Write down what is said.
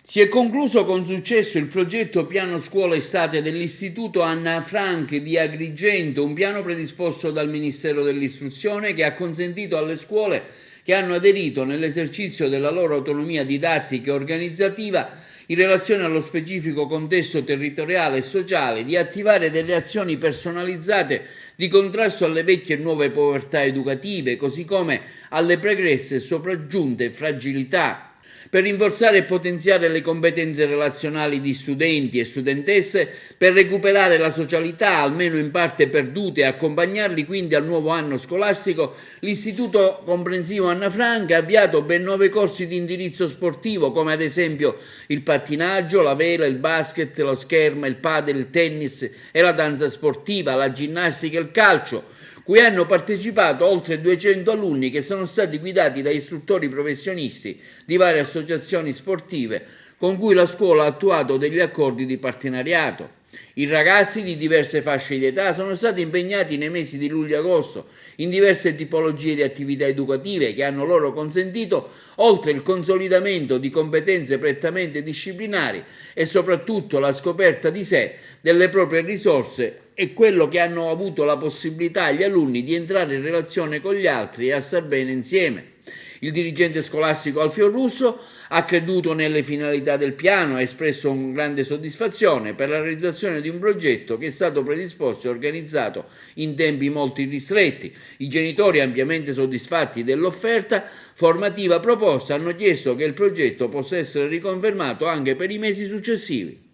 Si è concluso con successo il progetto Piano Scuola Estate dell'Istituto Anna Frank di Agrigento, un piano predisposto dal Ministero dell'Istruzione che ha consentito alle scuole che hanno aderito nell'esercizio della loro autonomia didattica e organizzativa in relazione allo specifico contesto territoriale e sociale di attivare delle azioni personalizzate di contrasto alle vecchie e nuove povertà educative, così come alle pregresse e sopraggiunte fragilità, per rinforzare e potenziare le competenze relazionali di studenti e studentesse, per recuperare la socialità almeno in parte perdute e accompagnarli quindi al nuovo anno scolastico. L'Istituto Comprensivo Anna Frank ha avviato ben 9 corsi di indirizzo sportivo, come ad esempio il pattinaggio, la vela, il basket, lo scherma, il padel, il tennis e la danza sportiva, la ginnastica e il calcio, cui hanno partecipato oltre 200 alunni che sono stati guidati da istruttori professionisti di varie associazioni sportive con cui la scuola ha attuato degli accordi di partenariato. I ragazzi di diverse fasce di età sono stati impegnati nei mesi di luglio e agosto in diverse tipologie di attività educative che hanno loro consentito, oltre il consolidamento di competenze prettamente disciplinari e soprattutto la scoperta di sé, delle proprie risorse e quello che hanno avuto la possibilità gli alunni di entrare in relazione con gli altri e a star bene insieme. Il dirigente scolastico Alfio Russo ha creduto nelle finalità del piano e ha espresso una grande soddisfazione per la realizzazione di un progetto che è stato predisposto e organizzato in tempi molto ristretti. I genitori, ampiamente soddisfatti dell'offerta formativa proposta, hanno chiesto che il progetto possa essere riconfermato anche per i mesi successivi.